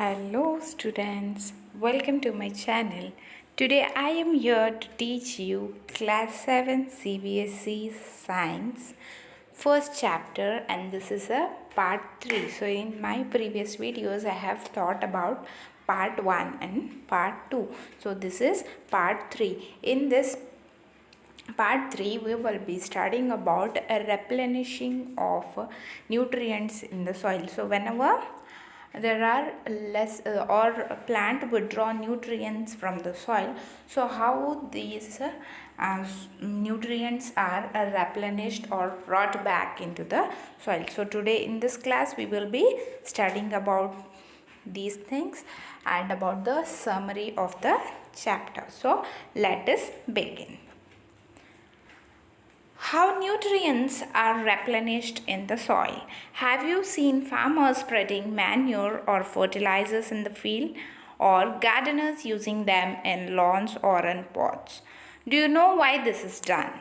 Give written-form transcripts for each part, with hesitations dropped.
Hello students, welcome to my channel. Today I am here to teach you Class 7 CBSE Science first chapter, and this is a part 3. So in my previous videos I have taught about part 1 and part 2. So this is part 3. In this Part 3 we will be studying about a replenishing of nutrients in the soil. So whenever there are less or plant withdraw nutrients from the soil, so how these nutrients are replenished or brought back into the soil. So today in this class we will be studying about these things and about the summary of the chapter. So let us begin. How nutrients are replenished in the soil. Have you seen farmers spreading manure or fertilizers in the field, or gardeners using them in lawns or in pots? Do you know why this is done?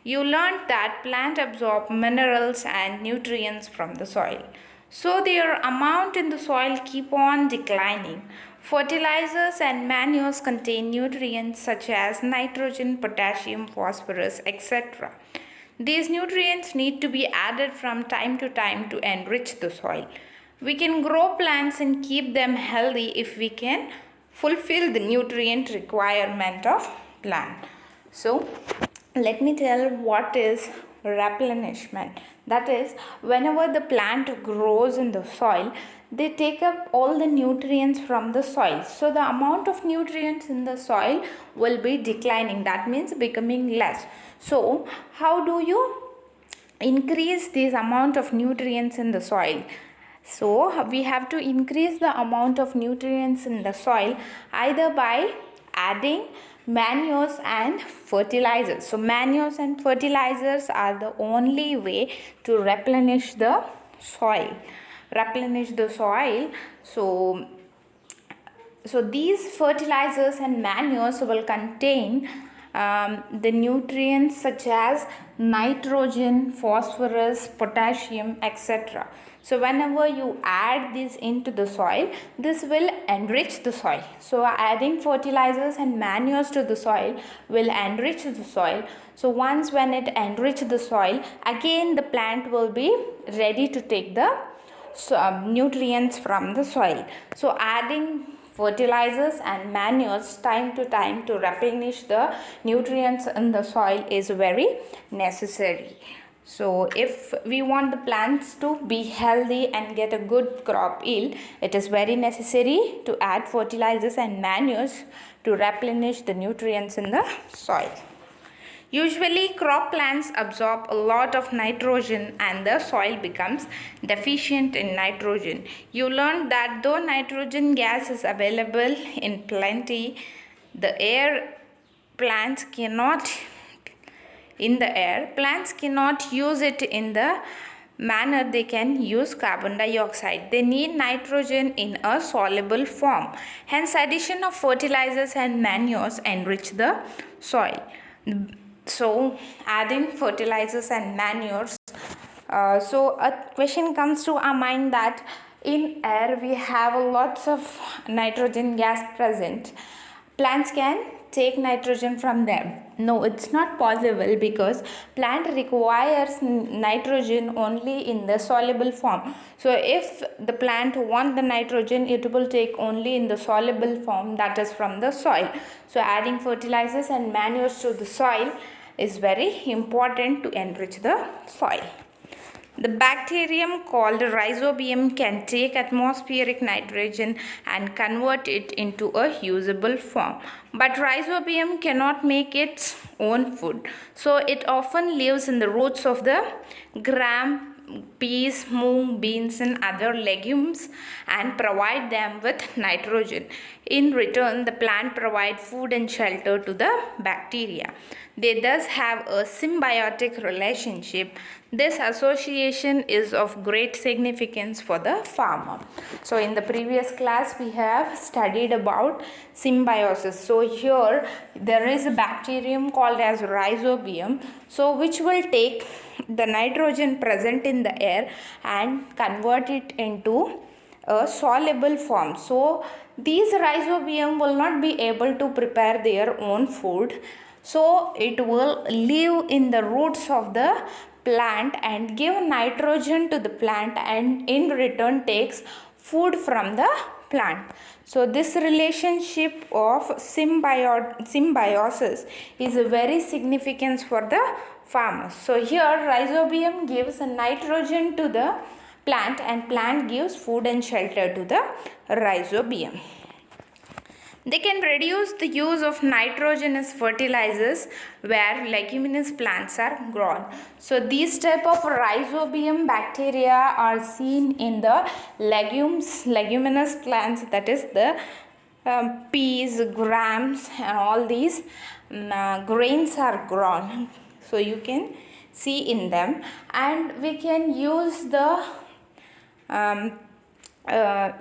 You learned that plants absorb minerals and nutrients from the soil, so their amount in the soil keep on declining. Fertilizers and manures contain nutrients such as nitrogen, potassium, phosphorus, etc. These nutrients need to be added from time to time to enrich the soil. We can grow plants and keep them healthy if we can fulfill the nutrient requirement of plant. So, let me tell what is replenishment. That is, whenever the plant grows in the soil, they take up all the nutrients from the soil. So the amount of nutrients in the soil will be declining. That means becoming less. So how do you increase this amount of nutrients in the soil? So we have to increase the amount of nutrients in the soil either by adding manures and fertilizers. So manures and fertilizers are the only way to replenish the soil. So these fertilizers and manures will contain the nutrients such as nitrogen, phosphorus, potassium, etc. So whenever you add this into the soil, this will enrich the soil. So adding fertilizers and manures to the soil will enrich the soil. So when it enriches the soil, again the plant will be ready to take the nutrients from the soil. So adding fertilizers and manures time to time to replenish the nutrients in the soil is very necessary. So if we want the plants to be healthy and get a good crop yield, it is very necessary to add fertilizers and manures to replenish the nutrients in the soil. Usually crop plants absorb a lot of nitrogen and the soil becomes deficient in nitrogen. You learned that though nitrogen gas is available in plenty, plants cannot use it in the manner they can use carbon dioxide. They need nitrogen in a soluble form. Hence addition of fertilizers and manures enrich the soil. So adding fertilizers and manures, so a question comes to our mind that in air we have lots of nitrogen gas present. Plants can take nitrogen from them. No, it's not possible because plant requires nitrogen only in the soluble form. So if the plant want the nitrogen, it will take only in the soluble form, that is from the soil. So adding fertilizers and manures to the soil is very important to enrich the soil. The bacterium called rhizobium can take atmospheric nitrogen and convert it into a usable form. But rhizobium cannot make its own food. So it often lives in the roots of the gram, peas, mung, beans and other legumes and provide them with nitrogen. In return, the plant provides food and shelter to the bacteria. They thus have a symbiotic relationship. This association is of great significance for the farmer. So in the previous class we have studied about symbiosis. So here there is a bacterium called as rhizobium, so which will take the nitrogen present in the air and convert it into a soluble form. So these rhizobium will not be able to prepare their own food, so it will live in the roots of the plant and give nitrogen to the plant, and in return takes food from the plant. So this relationship of symbiosis is very significant for the farmers. So here rhizobium gives nitrogen to the plant and plant gives food and shelter to the rhizobium. They can reduce the use of nitrogenous fertilizers where leguminous plants are grown. So these type of rhizobium bacteria are seen in the leguminous plants, that is the peas, grams and all these grains are grown. So you can see in them, and we can use the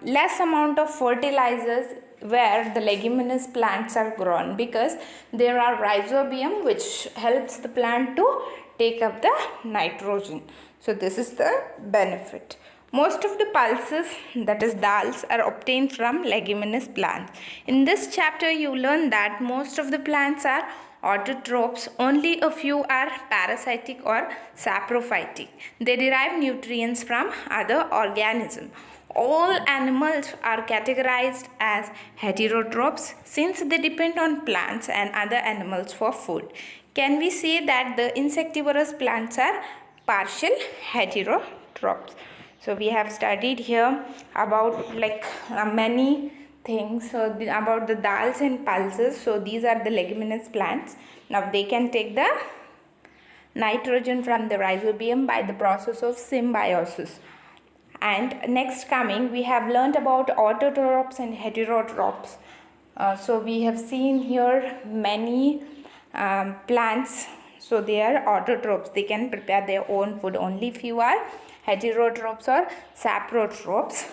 less amount of fertilizers where the leguminous plants are grown, because there are rhizobium which helps the plant to take up the nitrogen. So this is the benefit. Most of the pulses, that is dals, are obtained from leguminous plants. In this chapter you learn that most of the plants are autotrophs, only a few are parasitic or saprophytic. They derive nutrients from other organisms. All animals are categorized as heterotrophs since they depend on plants and other animals for food. Can we say that the insectivorous plants are partial heterotrophs? So we have studied here about many things about the dals and pulses. So these are the leguminous plants. Now they can take the nitrogen from the rhizobium by the process of symbiosis. And next coming, we have learned about autotrophs and heterotrophs. So we have seen here many plants. So they are autotrophs. They can prepare their own food. Only few are heterotrophs or saprotrophs.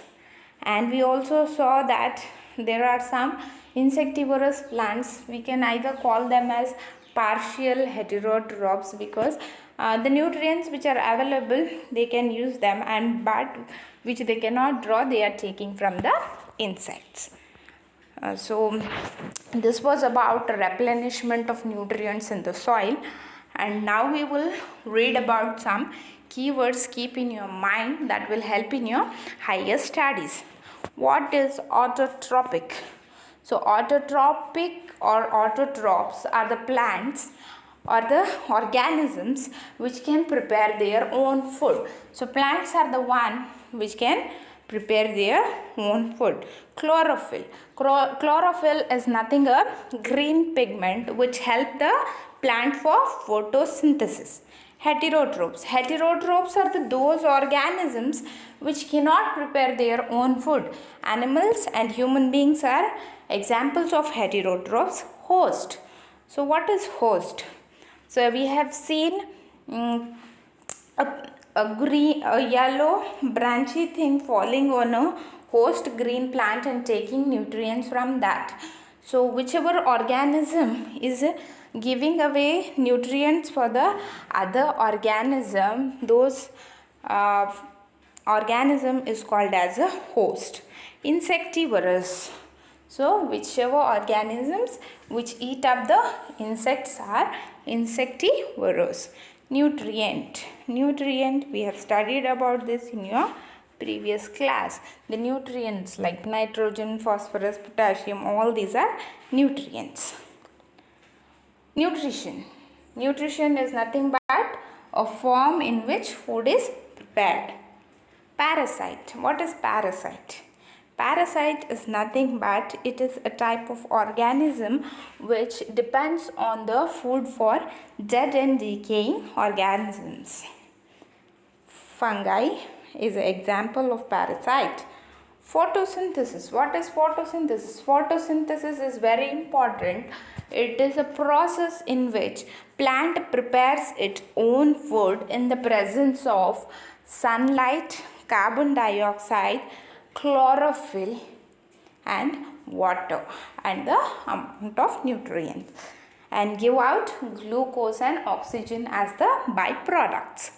And we also saw that there are some insectivorous plants. We can either call them as partial heterotrophs because the nutrients which are available they can use them, and but which they cannot draw they are taking from the insects. So this was about replenishment of nutrients in the soil, and now we will read about some keywords. Keep in your mind, that will help in your higher studies. What is autotrophic? So autotrophic or autotrophs are the plants or the organisms which can prepare their own food. So plants are the one which can prepare their own food. Chlorophyll. Chlorophyll is nothing a green pigment which help the plant for photosynthesis. Heterotrophs. Heterotrophs are those organisms which cannot prepare their own food. Animals and human beings are examples of heterotrophs. Host. So what is host? So we have seen a yellow branchy thing falling on a host green plant and taking nutrients from that. So whichever organism is giving away nutrients for the other organism, those organism is called as a host. Insectivorous. So whichever organisms which eat up the insects are insectivorous. Nutrient. Nutrient, we have studied about this in your previous class. The nutrients like nitrogen, phosphorus, potassium, all these are nutrients. Nutrition. Nutrition is nothing but a form in which food is prepared. Parasite. What is parasite? Parasite is nothing but it is a type of organism which depends on the food for dead and decaying organisms. Fungi is an example of parasite. Photosynthesis. What is photosynthesis? Photosynthesis is very important. It is a process in which plant prepares its own food in the presence of sunlight, carbon dioxide, chlorophyll and water and the amount of nutrients, and give out glucose and oxygen as the byproducts.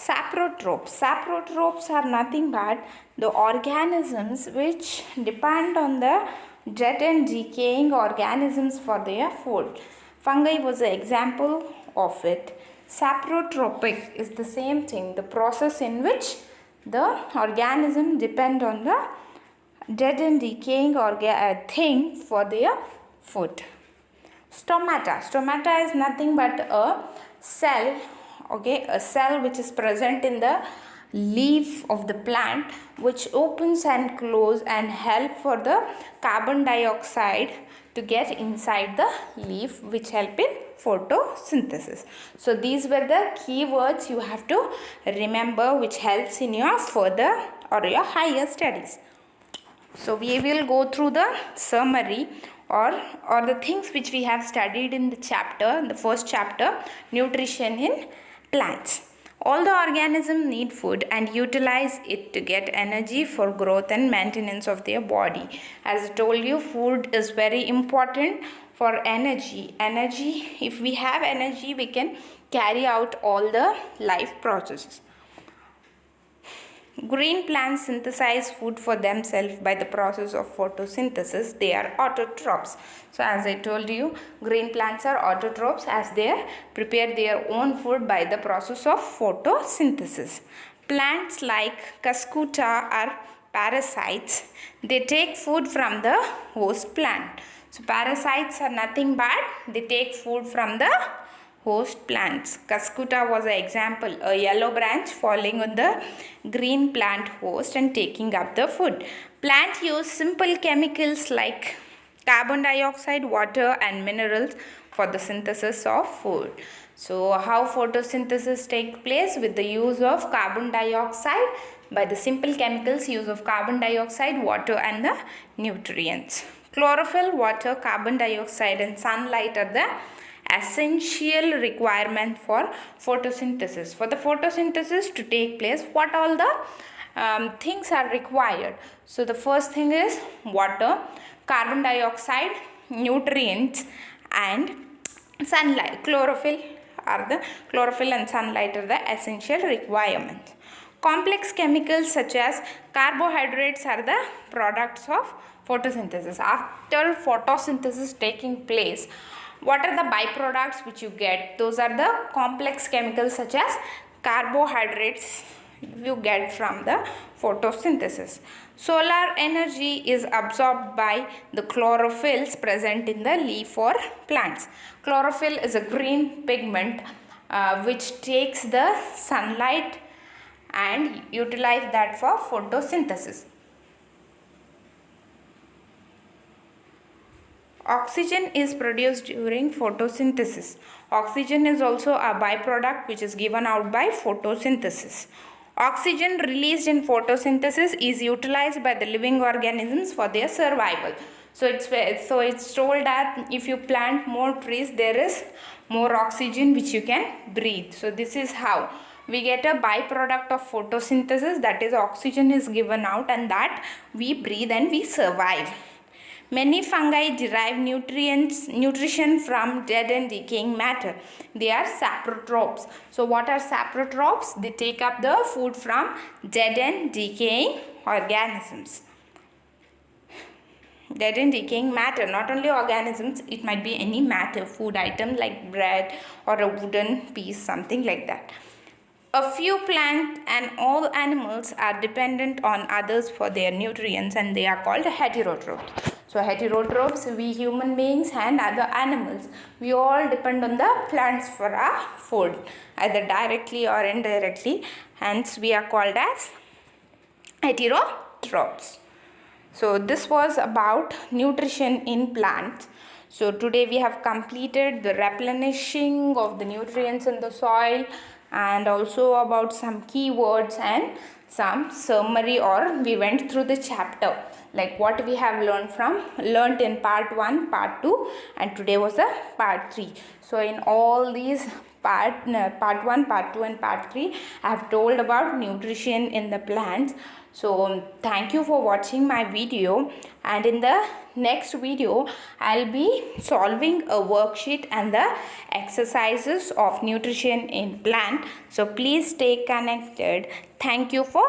Saprotrophs. Saprotrophs are nothing but the organisms which depend on the dead and decaying organisms for their food. Fungi was an example of it. Saprotrophic is the same thing, the process in which the organism depend on the dead and decaying thing for their food. Stomata. Stomata is nothing but a cell, okay, a cell which is present in the leaf of the plant, which opens and close and help for the carbon dioxide to get inside the leaf, which help in photosynthesis. So these were the keywords you have to remember, which helps in your further or your higher studies. So we will go through the summary or the things which we have studied in the first chapter, nutrition in plants. All the organisms need food and utilize it to get energy for growth and maintenance of their body. As I told you, food is very important for energy. If we have energy, we can carry out all the life processes. Green plants synthesize food for themselves by the process of photosynthesis. They are autotrophs. So as I told you, green plants are autotrophs as they prepare their own food by the process of photosynthesis. Plants like cuscuta are parasites. They take food from the host plant. So parasites are nothing but they take food from the host plants. Cuscuta was an example, a yellow branch falling on the green plant host and taking up the food. Plant use simple chemicals like carbon dioxide, water and minerals for the synthesis of food. So how photosynthesis takes place? With the use of carbon dioxide, by the simple chemicals, use of carbon dioxide, water and the nutrients. Chlorophyll, water, carbon dioxide and sunlight are the essential requirement for photosynthesis. For the photosynthesis to take place, what all the things are required? So the first thing is water, carbon dioxide, nutrients and sunlight. Chlorophyll and sunlight are the essential requirements. Complex chemicals such as carbohydrates are the products of photosynthesis. After photosynthesis taking place, what are the byproducts which you get? Those are the complex chemicals such as carbohydrates you get from the photosynthesis. Solar energy is absorbed by the chlorophylls present in the leaf or plants. Chlorophyll is a green pigment which takes the sunlight and utilize that for photosynthesis. Oxygen is produced during photosynthesis. Oxygen is also a byproduct which is given out by photosynthesis. Oxygen released in photosynthesis is utilized by the living organisms for their survival. So it's told that if you plant more trees, there is more oxygen which you can breathe. So this is how we get a byproduct of photosynthesis, that is oxygen is given out and that we breathe and we survive. Many fungi derive nutrition from dead and decaying matter. They are saprotrophs. So what are saprotrophs? They take up the food from dead and decaying organisms. Dead and decaying matter, not only organisms, it might be any matter, food item like bread or a wooden piece, something like that. A few plants and all animals are dependent on others for their nutrients and they are called heterotrophs. So heterotrophs, we human beings and other animals, we all depend on the plants for our food, either directly or indirectly. Hence we are called as heterotrophs. So this was about nutrition in plants. So today we have completed the replenishing of the nutrients in the soil and also about some keywords and some summary, or we went through the chapter, like what we have learned in part 1, part 2, and today was the part 3. So in all these part 1, part 2 and part 3, I have told about nutrition in the plants. So thank you for watching my video, and in the next video I'll be solving a worksheet and the exercises of nutrition in plant. So please stay connected. Thank you for